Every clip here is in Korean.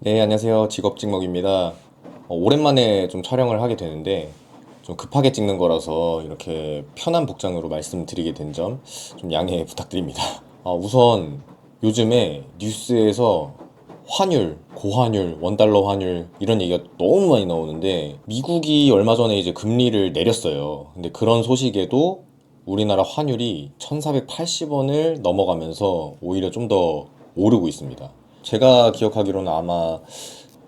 네, 안녕하세요. 직업직먹입니다. 오랜만에 좀 촬영을 하게 되는데, 좀 급하게 찍는 거라서 이렇게 편한 복장으로 말씀드리게 된 점 좀 양해 부탁드립니다. 우선 요즘에 뉴스에서 환율, 고환율, 원달러 환율 이런 얘기가 너무 많이 나오는데, 미국이 얼마 전에 이제 금리를 내렸어요. 근데 그런 소식에도 우리나라 환율이 1480원을 넘어가면서 오히려 좀 더 오르고 있습니다. 제가 기억하기로는 아마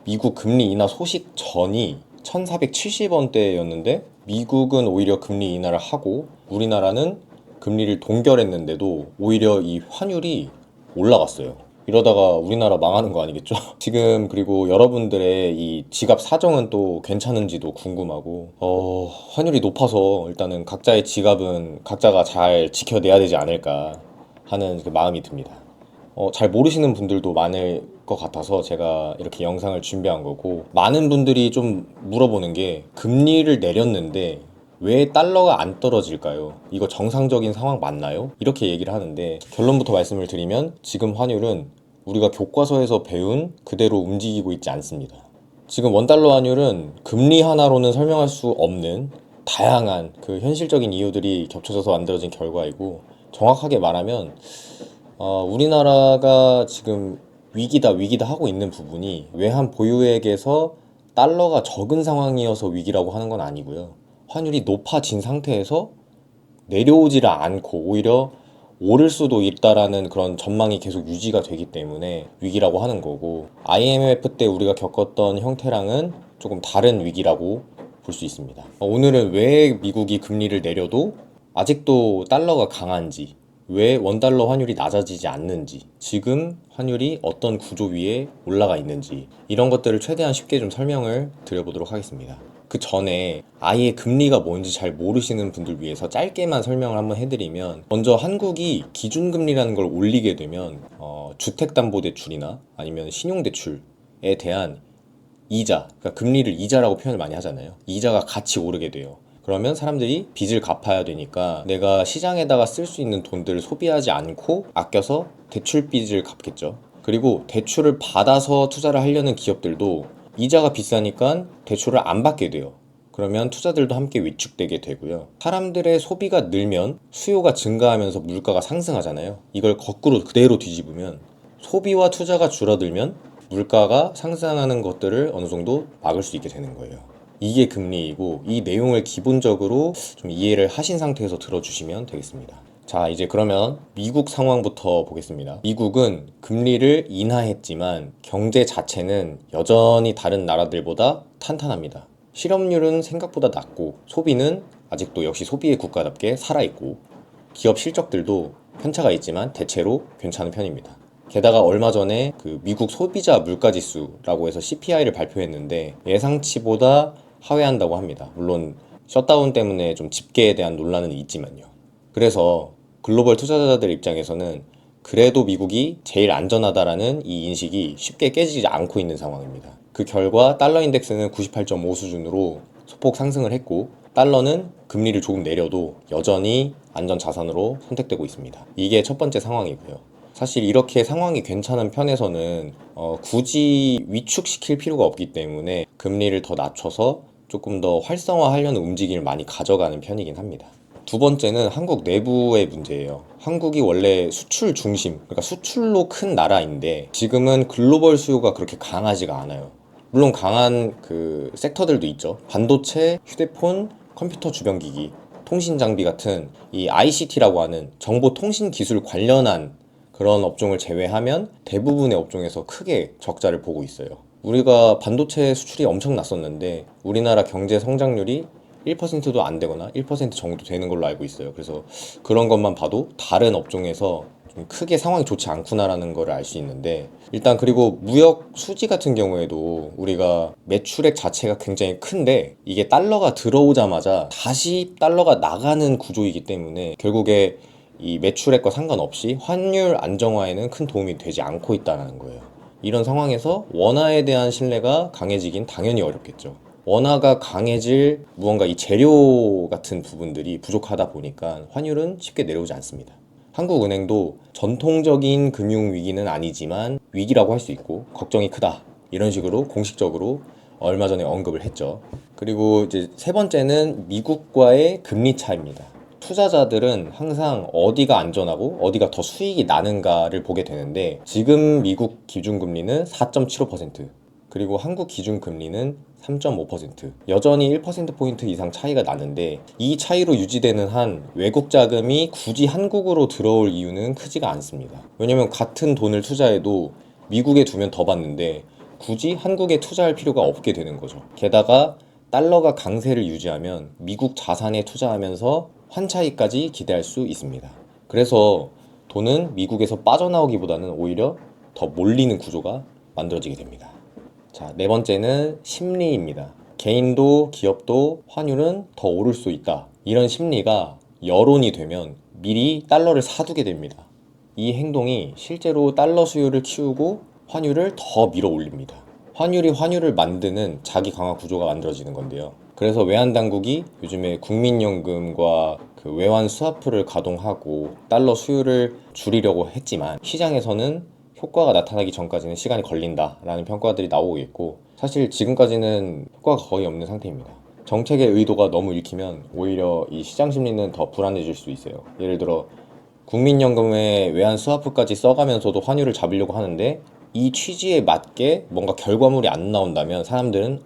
미국 금리 인하 소식 전이 1470원대였는데 미국은 오히려 금리 인하를 하고 우리나라는 금리를 동결했는데도 오히려 이 환율이 올라갔어요. 이러다가 우리나라 망하는 거 아니겠죠? 지금 그리고 여러분들의 이 지갑 사정은 또 괜찮은지도 궁금하고 환율이 높아서 일단은 각자의 지갑은 각자가 잘 지켜내야 되지 않을까 하는 그 마음이 듭니다. 잘 모르시는 분들도 많을 것 같아서 제가 이렇게 영상을 준비한 거고, 많은 분들이 좀 물어보는 게 금리를 내렸는데 왜 달러가 안 떨어질까요? 이거 정상적인 상황 맞나요? 이렇게 얘기를 하는데, 결론부터 말씀을 드리면 지금 환율은 우리가 교과서에서 배운 그대로 움직이고 있지 않습니다. 지금 원달러 환율은 금리 하나로는 설명할 수 없는 다양한 그 현실적인 이유들이 겹쳐져서 만들어진 결과이고, 정확하게 말하면 우리나라가 지금 위기다 하고 있는 부분이 외환 보유액에서 달러가 적은 상황이어서 위기라고 하는 건 아니고요. 환율이 높아진 상태에서 내려오지를 않고 오히려 오를 수도 있다라는 그런 전망이 계속 유지가 되기 때문에 위기라고 하는 거고, IMF 때 우리가 겪었던 형태랑은 조금 다른 위기라고 볼 수 있습니다. 오늘은 왜 미국이 금리를 내려도 아직도 달러가 강한지, 왜 원달러 환율이 낮아지지 않는지, 지금 환율이 어떤 구조 위에 올라가 있는지, 이런 것들을 최대한 쉽게 좀 설명을 드려보도록 하겠습니다. 그 전에 아예 금리가 뭔지 잘 모르시는 분들 위해서 짧게만 설명을 한번 해드리면, 먼저 한국이 기준금리라는 걸 올리게 되면 주택담보대출이나 아니면 신용대출에 대한 이자, 그러니까 금리를 이자라고 표현을 많이 하잖아요. 이자가 같이 오르게 돼요. 그러면 사람들이 빚을 갚아야 되니까 내가 시장에다가 쓸 수 있는 돈들을 소비하지 않고 아껴서 대출 빚을 갚겠죠. 그리고 대출을 받아서 투자를 하려는 기업들도 이자가 비싸니까 대출을 안 받게 돼요. 그러면 투자들도 함께 위축되게 되고요. 사람들의 소비가 늘면 수요가 증가하면서 물가가 상승하잖아요. 이걸 거꾸로 그대로 뒤집으면 소비와 투자가 줄어들면 물가가 상승하는 것들을 어느 정도 막을 수 있게 되는 거예요. 이게 금리이고, 이 내용을 기본적으로 좀 이해를 하신 상태에서 들어주시면 되겠습니다. 자, 이제 그러면 미국 상황부터 보겠습니다. 미국은 금리를 인하했지만 경제 자체는 여전히 다른 나라들보다 탄탄합니다. 실업률은 생각보다 낮고 소비는 아직도 역시 소비의 국가답게 살아있고, 기업 실적들도 편차가 있지만 대체로 괜찮은 편입니다. 게다가 얼마 전에 그 미국 소비자 물가지수라고 해서 CPI를 발표했는데 예상치보다 하회한다고 합니다. 물론 셧다운 때문에 좀 집계에 대한 논란은 있지만요. 그래서 글로벌 투자자들 입장에서는 그래도 미국이 제일 안전하다라는 이 인식이 쉽게 깨지지 않고 있는 상황입니다. 그 결과 달러 인덱스는 98.5 수준으로 소폭 상승을 했고, 달러는 금리를 조금 내려도 여전히 안전 자산으로 선택되고 있습니다. 이게 첫 번째 상황이고요. 사실 이렇게 상황이 괜찮은 편에서는 굳이 위축시킬 필요가 없기 때문에 금리를 더 낮춰서 조금 더 활성화하려는 움직임을 많이 가져가는 편이긴 합니다. 두 번째는 한국 내부의 문제예요. 한국이 원래 수출 중심, 그러니까 수출로 큰 나라인데 지금은 글로벌 수요가 그렇게 강하지가 않아요. 물론 강한 그 섹터들도 있죠. 반도체, 휴대폰, 컴퓨터 주변기기, 통신 장비 같은 이 ICT라고 하는 정보통신 기술 관련한 그런 업종을 제외하면 대부분의 업종에서 크게 적자를 보고 있어요. 우리가 반도체 수출이 엄청 났었는데 우리나라 경제 성장률이 1%도 안 되거나 1% 정도 되는 걸로 알고 있어요. 그래서 그런 것만 봐도 다른 업종에서 좀 크게 상황이 좋지 않구나라는 걸 알 수 있는데, 일단 그리고 무역 수지 같은 경우에도 우리가 매출액 자체가 굉장히 큰데 이게 달러가 들어오자마자 다시 달러가 나가는 구조이기 때문에 결국에 이 매출액과 상관없이 환율 안정화에는 큰 도움이 되지 않고 있다는 거예요. 이런 상황에서 원화에 대한 신뢰가 강해지긴 당연히 어렵겠죠. 원화가 강해질 무언가 이 재료 같은 부분들이 부족하다 보니까 환율은 쉽게 내려오지 않습니다. 한국은행도 전통적인 금융위기는 아니지만 위기라고 할 수 있고 걱정이 크다, 이런 식으로 공식적으로 얼마 전에 언급을 했죠. 그리고 이제 세 번째는 미국과의 금리 차이입니다. 투자자들은 항상 어디가 안전하고 어디가 더 수익이 나는가를 보게 되는데, 지금 미국 기준금리는 4.75%, 그리고 한국 기준금리는 3.5%. 여전히 1%포인트 이상 차이가 나는데, 이 차이로 유지되는 한 외국 자금이 굳이 한국으로 들어올 이유는 크지가 않습니다. 왜냐면 같은 돈을 투자해도 미국에 두면 더 받는데 굳이 한국에 투자할 필요가 없게 되는 거죠. 게다가 달러가 강세를 유지하면 미국 자산에 투자하면서 환차익까지 기대할 수 있습니다. 그래서 돈은 미국에서 빠져나오기보다는 오히려 더 몰리는 구조가 만들어지게 됩니다. 자, 네 번째는 심리입니다. 개인도 기업도 환율은 더 오를 수 있다, 이런 심리가 여론이 되면 미리 달러를 사두게 됩니다. 이 행동이 실제로 달러 수요를 키우고 환율을 더 밀어 올립니다. 환율이 환율을 만드는 자기 강화 구조가 만들어지는 건데요. 그래서 외환당국이 요즘에 국민연금과 그 외환 스와프를 가동하고 달러 수요를 줄이려고 했지만, 시장에서는 효과가 나타나기 전까지는 시간이 걸린다라는 평가들이 나오고 있고, 사실 지금까지는 효과가 거의 없는 상태입니다. 정책의 의도가 너무 읽히면 오히려 이 시장 심리는 더 불안해질 수 있어요. 예를 들어 국민연금의 외환 스와프까지 써가면서도 환율을 잡으려고 하는데, 이 취지에 맞게 뭔가 결과물이 안 나온다면 사람들은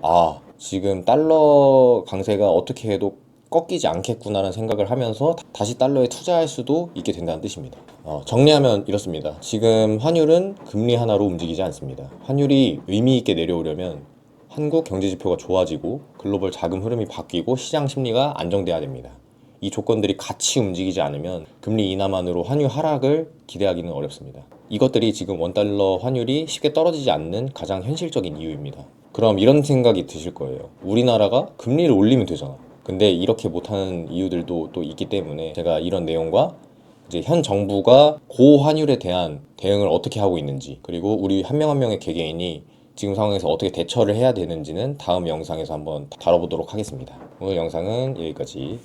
지금 달러 강세가 어떻게 해도 꺾이지 않겠구나라는 생각을 하면서 다시 달러에 투자할 수도 있게 된다는 뜻입니다. 정리하면 이렇습니다. 지금 환율은 금리 하나로 움직이지 않습니다. 환율이 의미 있게 내려오려면 한국 경제 지표가 좋아지고 글로벌 자금 흐름이 바뀌고 시장 심리가 안정돼야 됩니다. 이 조건들이 같이 움직이지 않으면 금리 인하만으로 환율 하락을 기대하기는 어렵습니다. 이것들이 지금 원달러 환율이 쉽게 떨어지지 않는 가장 현실적인 이유입니다. 그럼 이런 생각이 드실 거예요. 우리나라가 금리를 올리면 되잖아. 근데 이렇게 못하는 이유들도 또 있기 때문에, 제가 이런 내용과 이제 현 정부가 고환율에 대한 대응을 어떻게 하고 있는지, 그리고 우리 한 명 한 명의 개개인이 지금 상황에서 어떻게 대처를 해야 되는지는 다음 영상에서 한번 다뤄보도록 하겠습니다. 오늘 영상은 여기까지.